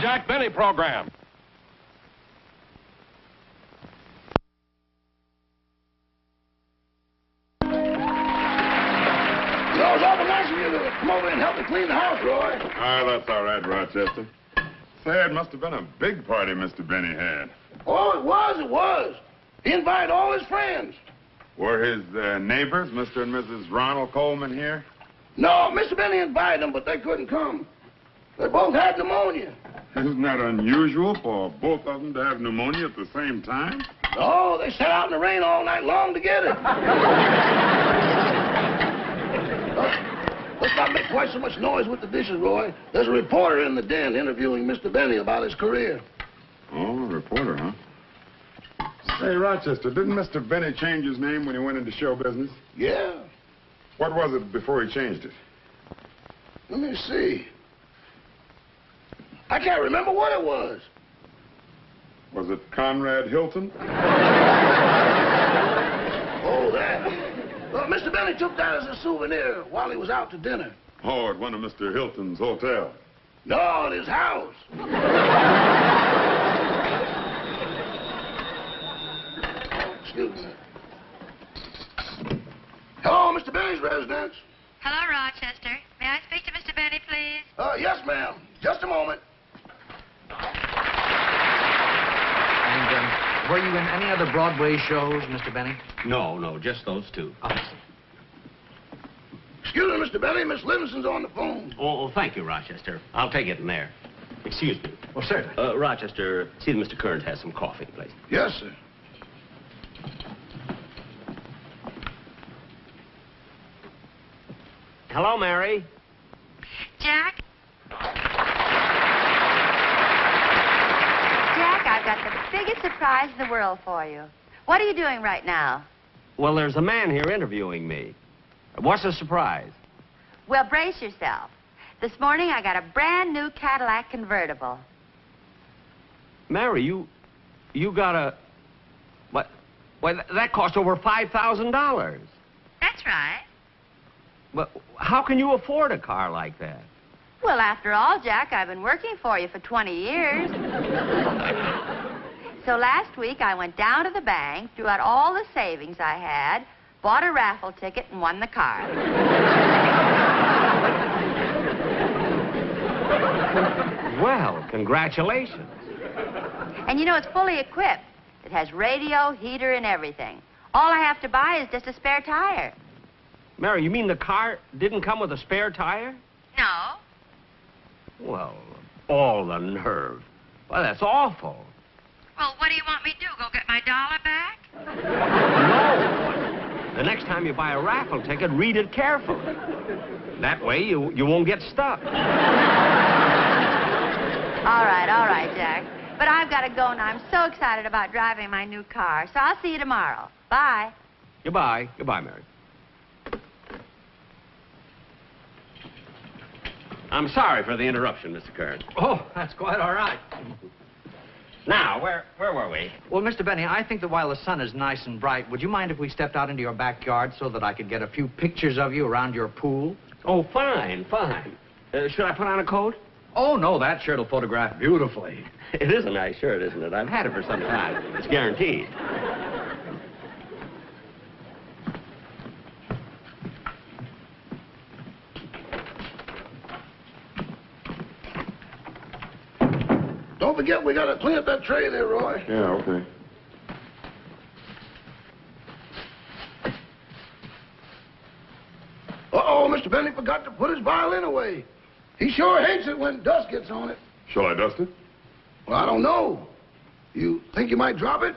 Jack Benny program. It was awful nice of you to come over and help me clean the house, Roy. Ah, that's all right, Rochester. Say, it must have been a big party Mr. Benny had. Oh, it was. He invited all his friends. Were his neighbors, Mr. and Mrs. Ronald Coleman, here? No, Mr. Benny invited them, but they couldn't come. They both had pneumonia. Isn't that unusual for both of them to have pneumonia at the same time? No, they sat out in the rain all night long to get it. Let's not make quite so much noise with the dishes, Roy. There's a reporter in the den interviewing Mr. Benny about his career. Oh, a reporter, huh? Say, Rochester, didn't Mr. Benny change his name when he went into show business? Yeah. What was it before he changed it? Let me see. I can't remember what it was. Was it Conrad Hilton? Oh, that. Well, Mr. Benny took that as a souvenir while he was out to dinner. Oh, at one of Mr. Hilton's hotels. No, at his house. Excuse me. Hello, Mr. Benny's residence. Hello, Rochester. May I speak to Mr. Benny, please? Yes, ma'am. Just a moment. And were you in any other Broadway shows, Mr. Benny? No, just those two. Oh. Excuse me, Mr. Benny. Miss Livingstone's on the phone. Oh, thank you, Rochester. I'll take it in there. Excuse me. Oh, certainly. Rochester, see that Mr. Kearns has some coffee, please. Yes, sir. Hello, Mary. Jack? Jack, I've got the biggest surprise in the world for you. What are you doing right now? Well, there's a man here interviewing me. What's the surprise? Well, brace yourself. This morning I got a brand new Cadillac convertible. Mary, you got a... What? Well, that cost over $5,000. That's right. But how can you afford a car like that? Well, after all, Jack, I've been working for you for 20 years. So last week I went down to the bank, drew out all the savings I had, bought a raffle ticket, and won the car. Well, congratulations. And you know, it's fully equipped. It has radio, heater, and everything. All I have to buy is just a spare tire. Mary, you mean the car didn't come with a spare tire? No. Well, all the nerve. Well, that's awful. Well, what do you want me to do, go get my dollar back? No. The next time you buy a raffle ticket, read it carefully. That way you won't get stuck. All right, Jack. But I've got to go now. I'm so excited about driving my new car. So I'll see you tomorrow. Bye. Goodbye. Goodbye, Mary. I'm sorry for the interruption, Mr. Kearns. Oh, that's quite all right. Now, where were we? Well, Mr. Benny, I think that while the sun is nice and bright, would you mind if we stepped out into your backyard so that I could get a few pictures of you around your pool? Oh, fine. Should I put on a coat? Oh, no, that shirt will photograph beautifully. It is a nice shirt, isn't it? I've had it for some time. It's guaranteed. Don't forget, we got to clean up that tray there, Roy. Yeah, okay. Uh-oh, Mr. Benny forgot to put his violin away. He sure hates it when dust gets on it. Shall I dust it? Well, I don't know. You think you might drop it?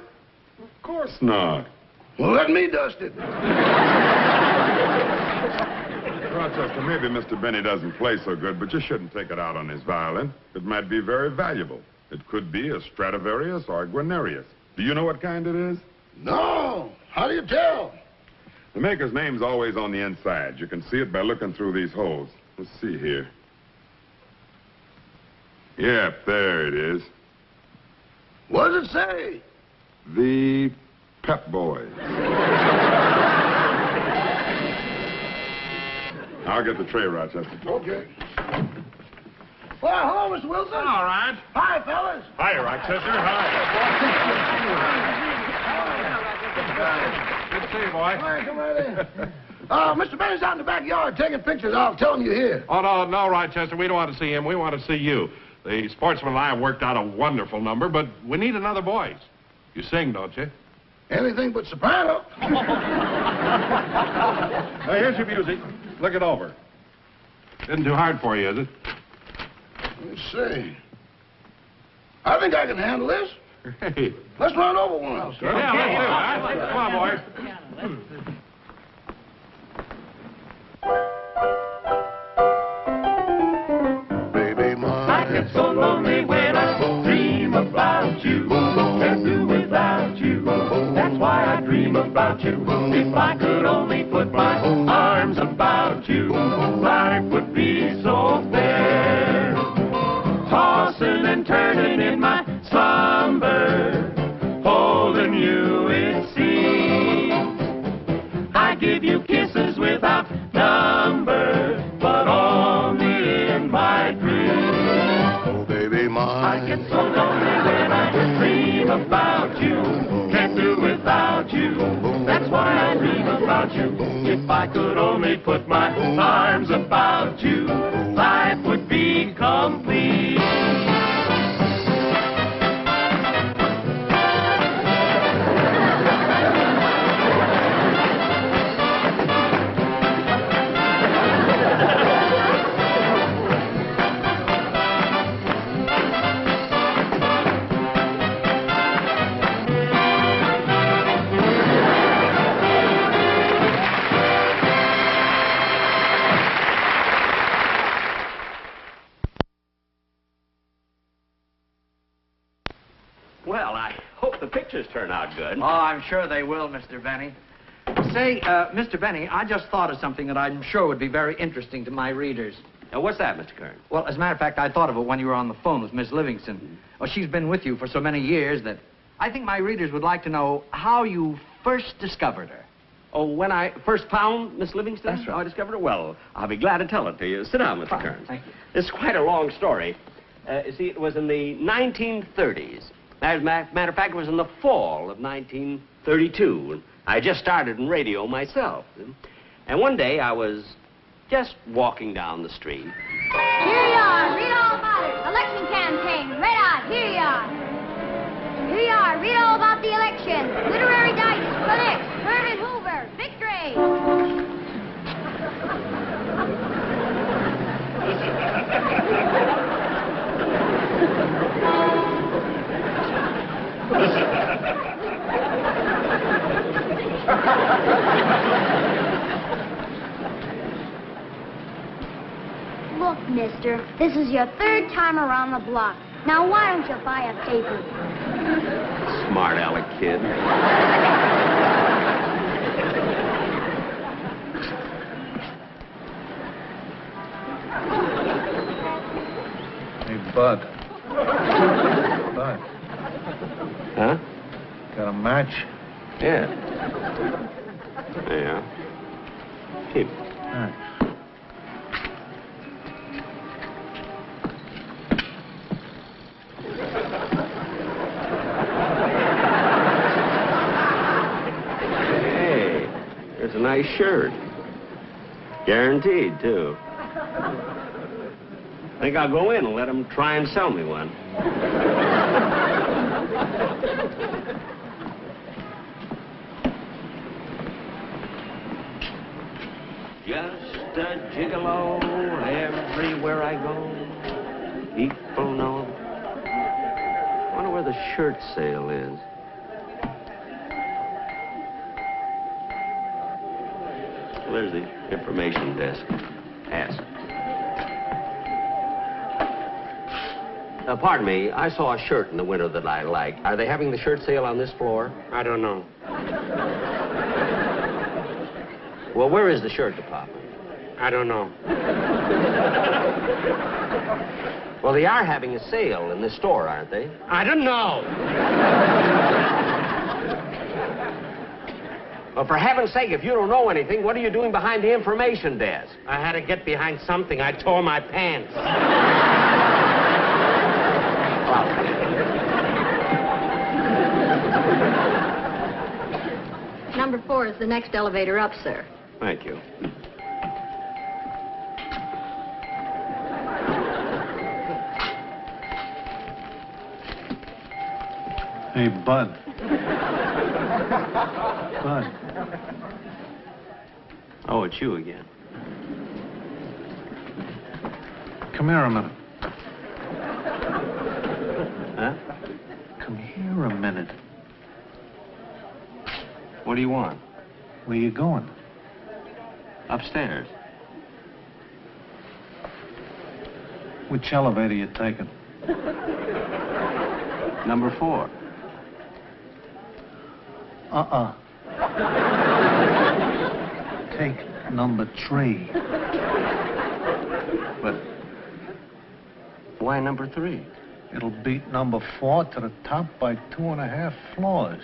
Of course not. Well, let me dust it. Rochester, maybe Mr. Benny doesn't play so good, but you shouldn't take it out on his violin. It might be very valuable. It could be a Stradivarius or a Guarnerius. Do you know what kind it is? No. How do you tell? The maker's name's always on the inside. You can see it by looking through these holes. Let's see here. Yep, there it is. What does it say? The Pep Boys. I'll get the tray, Rochester. Okay. Well, hello, Mr. Wilson. All right. Hi, fellas. Hi, Rochester. Hi. Good to see you, boy. Hi, come right in. Mr. Benny's out in the backyard taking pictures. I'll tell him you're here. Oh, no, Rochester. We don't want to see him. We want to see you. The Sportsmen and I have worked out a wonderful number, but we need another voice. You sing, don't you? Anything but soprano. Now, here's your music. Look it over. Isn't too hard for you, is it? Let me see. I think I can handle this. Hey. Let's run over one. Yeah, let's do it. Come on, boys. Baby, I get so lonely when I dream about you. Can't do without you. That's why I dream about you. If I could only put my arms about you, life would be so fair. Tossing and turning in my slumber, holding you it seems. I give you kisses without number, but only in my dreams. Oh, baby, I get so lonely when I dream about you. Can't do without you. That's why I dream about you. If I could only put my arms about you, life would be complete. Well, I hope the pictures turn out good. Oh, I'm sure they will, Mr. Benny. Say, Mr. Benny, I just thought of something that I'm sure would be very interesting to my readers. What's that, Mr. Kern? Well, as a matter of fact, I thought of it when you were on the phone with Miss Livingstone. Well, she's been with you for so many years that I think my readers would like to know how you first discovered her. Oh, when I first found Miss Livingstone? That's right. How I discovered her? Well, I'll be glad to tell it to you. Sit down, Mr. Fine, Kern. thank you. It's quite a long story. You see, it was in the 1930s. As a matter of fact, it was in the fall of 1932. I just started in radio myself. And one day I was just walking down the street. Here you are. Read all about it. Election campaign. Right on. Here you are. Here you are. Read all about the election. Literary dice. Clinics. Herbert Hoover. Victory. Look, mister, this is your third time around the block. Now, why don't you buy a paper? Smart aleck kid. Hey, Bud. Bud, Huh? got a match? Yeah. Yeah. Keep it. Thanks. Hey, there's a nice shirt. Guaranteed, too. I think I'll go in and let them try and sell me one. Just a gigolo everywhere I go. People know. I wonder where the shirt sale is. There's the information desk. Ask. Pardon me, I saw a shirt in the window that I like. Are they having the shirt sale on this floor? I don't know. Well, where is the shirt department? I don't know. Well, they are having a sale in this store, aren't they? I don't know. Well, for heaven's sake, if you don't know anything, what are you doing behind the information desk? I had to get behind something. I tore my pants. Number 4 is the next elevator up, sir. Thank you. Hey, Bud. Bud. Oh, it's you again. Come here a minute. Huh? Come here a minute. What do you want? Where you going? Upstairs. Which elevator you taking? Number 4. Take number 3. But why number 3? It'll beat number 4 to the top by 2.5 floors.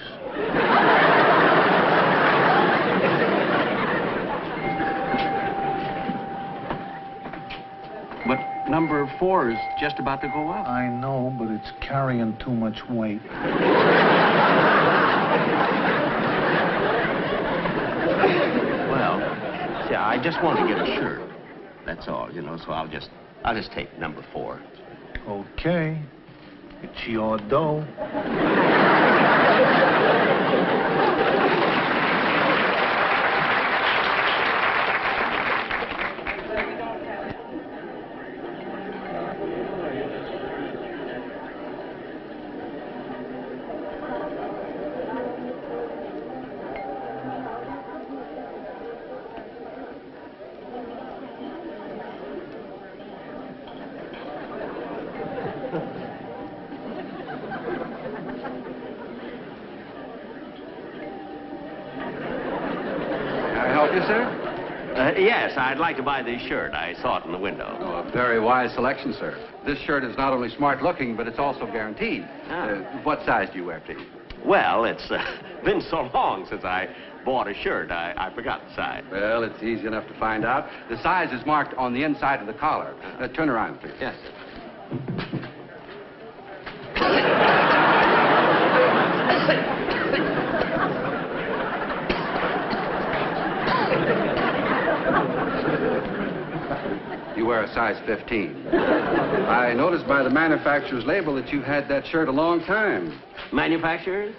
But number 4 is just about to go up. I know, but it's carrying too much weight. Well, see, I just want to get a shirt. That's all, you know, so I'll just take number 4. Okay. It's your dough. Yes, I'd like to buy this shirt. I saw it in the window. Oh, a very wise selection, sir. This shirt is not only smart looking, but it's also guaranteed. What size do you wear, please? Well, it's been so long since I bought a shirt, I forgot the size. Well, it's easy enough to find out. The size is marked on the inside of the collar. Turn around, please. Yes, sir. You wear a size 15. I noticed by the manufacturer's label that you've had that shirt a long time. Manufacturers?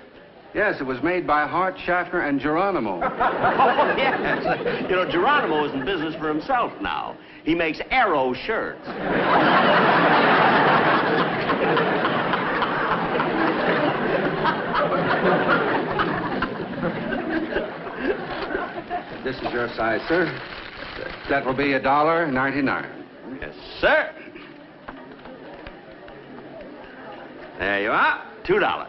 Yes, it was made by Hart, Schaffner, and Geronimo. Oh, yes. You know, Geronimo is in business for himself now. He makes Arrow shirts. This is your size, sir. That will be $1.99. Yes, sir. There you are. $2.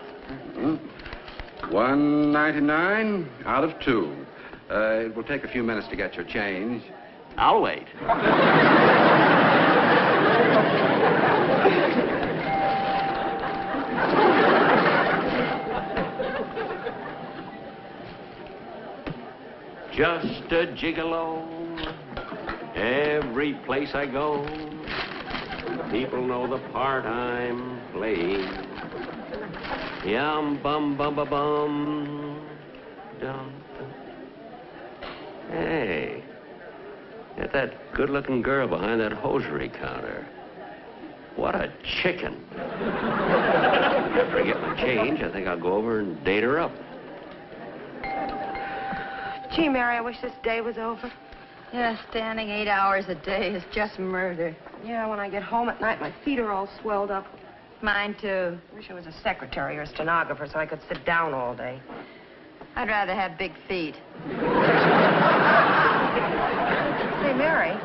$1.99 out of 2. It will take a few minutes to get your change. I'll wait. Just a gigolo. Every place I go, people know the part I'm playing. Yum bum bum ba bum. Dum. Hey, get that good-looking girl behind that hosiery counter. What a chicken. After I get my change, I think I'll go over and date her up. Gee, Mary, I wish this day was over. Yeah, standing 8 hours a day is just murder. Yeah, when I get home at night, my feet are all swelled up. Mine, too. Wish I was a secretary or a stenographer so I could sit down all day. I'd rather have big feet. Say, Mary,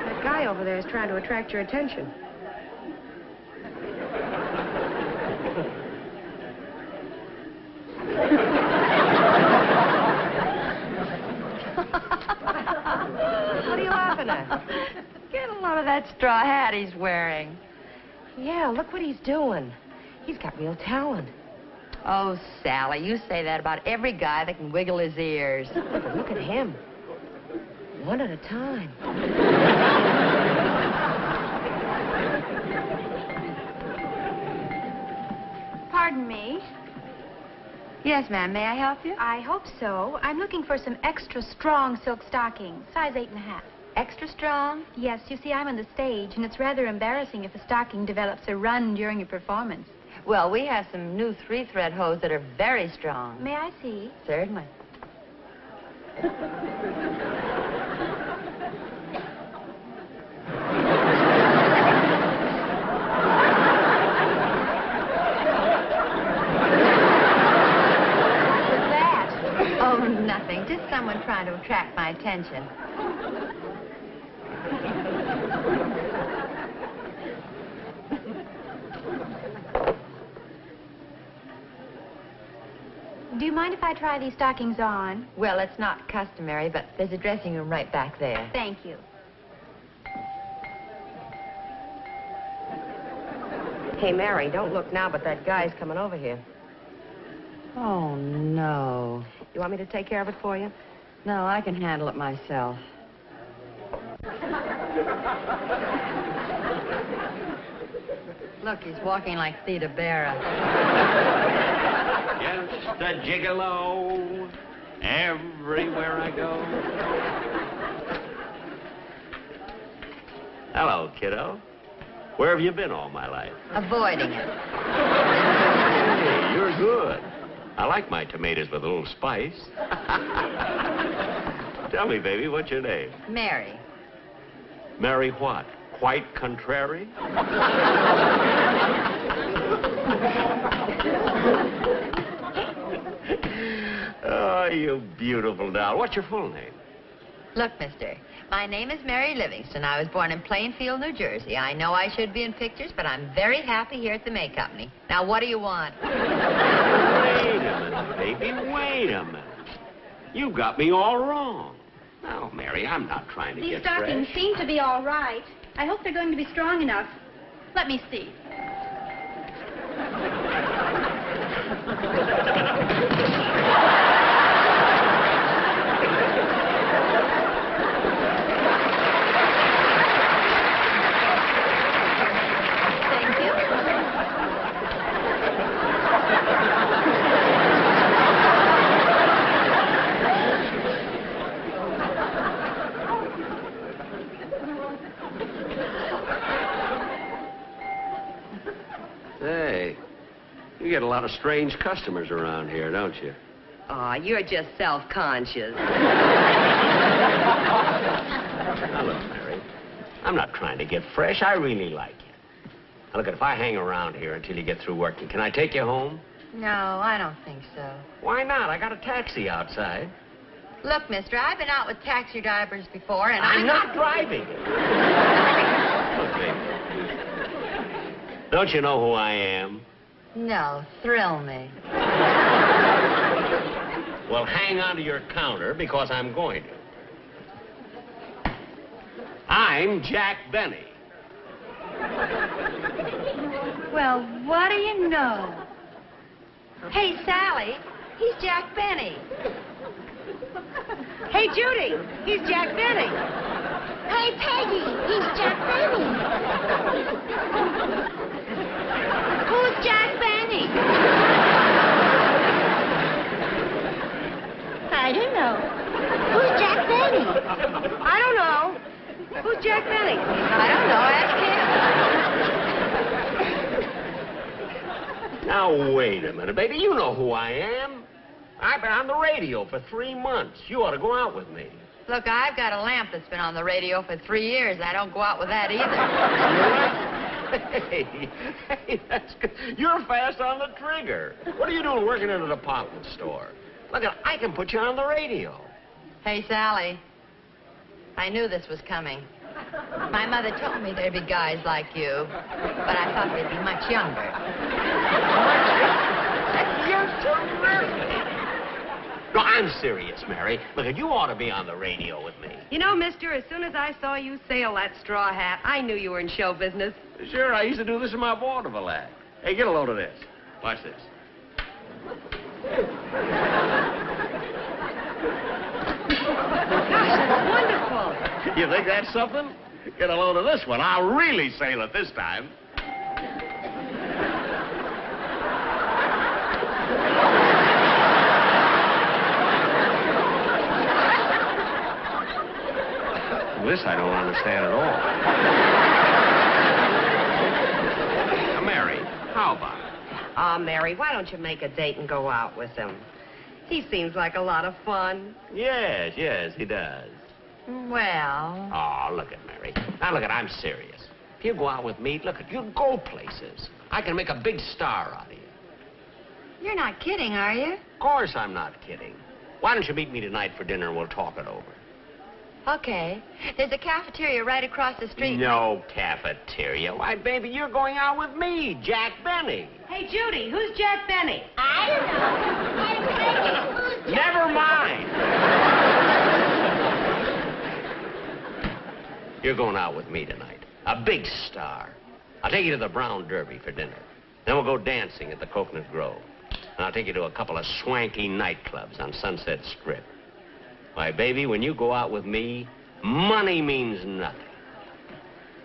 that guy over there is trying to attract your attention. What are you laughing at? Get a load of that straw hat he's wearing. Yeah, look what he's doing. He's got real talent. Oh, Sally, you say that about every guy that can wiggle his ears. But look at him. One at a time. Pardon me. Yes, ma'am. May I help you? I hope so. I'm looking for some extra strong silk stockings, size 8.5. Extra strong? Yes, you see, I'm on the stage, and it's rather embarrassing if a stocking develops a run during a performance. Well, we have some new 3-thread hose that are very strong. May I see? Certainly. Oh, nothing. Just someone trying to attract my attention. Do you mind if I try these stockings on? Well, it's not customary, but there's a dressing room right back there. Thank you. Hey, Mary, don't look now, but that guy's coming over here. Oh, no. You want me to take care of it for you? No, I can handle it myself. Look, he's walking like Theda Bara. Just a gigolo everywhere I go. Hello, kiddo. Where have you been all my life? Avoiding it. Hey, you're good. I like my tomatoes with a little spice. Tell me, baby, what's your name? Mary. Mary what? Quite contrary? Oh, you beautiful doll. What's your full name? Look, mister, my name is Mary Livingstone. I was born in Plainfield, New Jersey. I know I should be in pictures, but I'm very happy here at the May Company. Now, what do you want? Wait a minute, baby. Wait a minute. You got me all wrong. No, Mary, I'm not trying to These get stockings fresh. seem to be all right. I hope they're going to be strong enough. Let me see. Hey, you get a lot of strange customers around here, don't you? Aw, you're just self-conscious. Now, look, Mary, I'm not trying to get fresh. I really like you. Now, look, if I hang around here until you get through working, can I take you home? No, I don't think so. Why not? I got a taxi outside. Look, mister, I've been out with taxi drivers before, and I'm not driving. Look, baby. Don't you know who I am? No, thrill me. Well, hang on to your counter, because I'm going to. I'm Jack Benny. Well, what do you know? Hey, Sally, he's Jack Benny. Hey, Judy, he's Jack Benny. Hey, Peggy, he's Jack Benny. Who's Jack Benny? I don't know. Who's Jack Benny? I don't know. Who's Jack Benny? I don't know, ask him. Now, wait a minute, baby. You know who I am. I've been on the radio for 3 months. You ought to go out with me. Look, I've got a lamp that's been on the radio for 3 years. I don't go out with that either. Hey, that's good. You're fast on the trigger. What are you doing working in a department store? Look, I can put you on the radio. Hey, Sally, I knew this was coming. My mother told me there'd be guys like you, but I thought they'd be much younger. You're terrific. No, I'm serious, Mary. Look, you ought to be on the radio with me. You know, mister, as soon as I saw you sail that straw hat, I knew you were in show business. Sure, I used to do this in my vaudeville act. Hey, get a load of this. Watch this. Gosh, that's wonderful. You think that's something? Get a load of this one. I'll really sail it this time. This I don't understand at all. Now, Mary, how about it? Aw, Mary, why don't you make a date and go out with him? He seems like a lot of fun. Yes, he does. Well... Oh, look at Mary. Now, look at, I'm serious. If you go out with me, look at, you'll go places. I can make a big star out of you. You're not kidding, are you? Of course I'm not kidding. Why don't you meet me tonight for dinner and we'll talk it over? Okay. There's a cafeteria right across the street. No cafeteria. Why, baby, you're going out with me, Jack Benny. Hey, Judy, who's Jack Benny? I don't know. Never mind. You're going out with me tonight. A big star. I'll take you to the Brown Derby for dinner. Then we'll go dancing at the Coconut Grove. And I'll take you to a couple of swanky nightclubs on Sunset Strip. Why, baby, when you go out with me, money means nothing.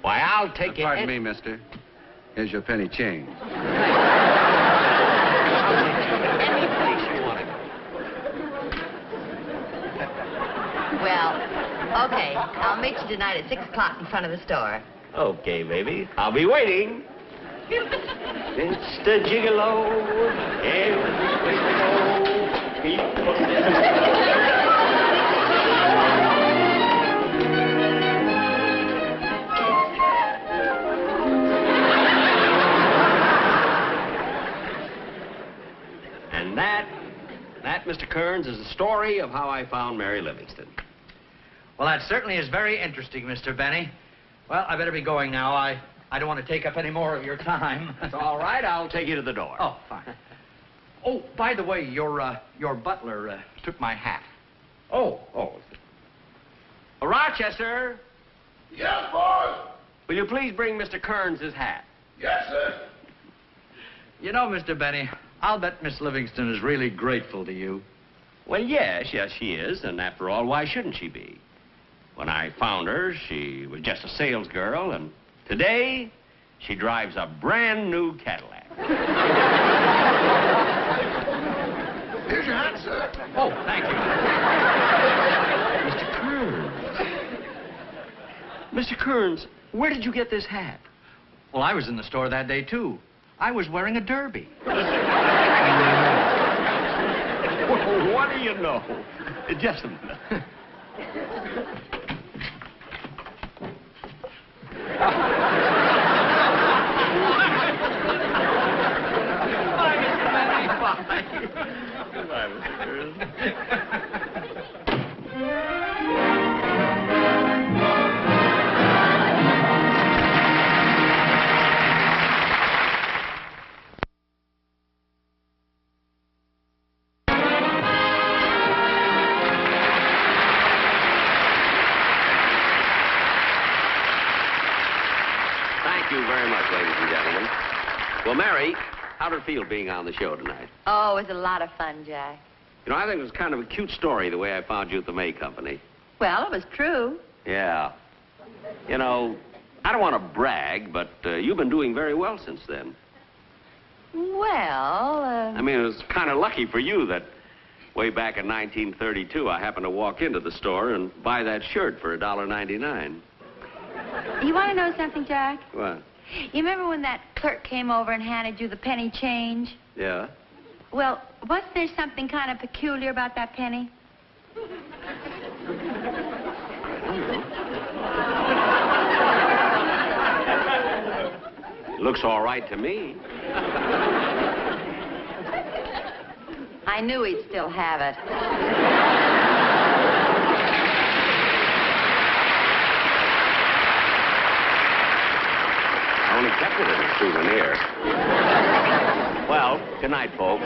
Why, I'll take you... Pardon me, mister. Here's your penny change. Any place you want to go. Well, okay. I'll meet you tonight at 6 o'clock in front of the store. Okay, baby. I'll be waiting. It's the gigolo. And that, Mr. Kearns, is the story of how I found Mary Livingstone. Well, that certainly is very interesting, Mr. Benny. Well, I better be going now. I don't want to take up any more of your time. It's all right. I'll take you to the door. Oh, fine. Oh, by the way, your butler took my hat. Oh. Rochester, Yes, boss. will you please bring Mr. Kearns his hat? Yes, sir. You know, Mr. Benny, I'll bet Miss Livingstone is really grateful to you. Well, yes, she is. And after all, why shouldn't she be? When I found her, she was just a sales girl, and today, she drives a brand new Cadillac. Here's your hat, sir. Oh, thank you. Mr. Kearns. Mr. Kearns, where did you get this hat? Well, I was in the store that day, too. I was wearing a derby. Well, what do you know? Just a minute. Goodbye, Mr. Kearns. Thank you very much, ladies and gentlemen. Well, Mary, how did it feel being on the show tonight? Oh, it was a lot of fun, Jack. You know, I think it was kind of a cute story, the way I found you at the May Company. Well, it was true. Yeah. You know, I don't want to brag, but you've been doing very well since then. Well, I mean, it was kind of lucky for you that way back in 1932, I happened to walk into the store and buy that shirt for $1.99. You want to know something, Jack? What? You remember when that clerk came over and handed you the penny change? Yeah? Well, wasn't there something kind of peculiar about that penny? Looks all right to me. I knew he'd still have it. I only kept it as a souvenir. Well, good night, folks.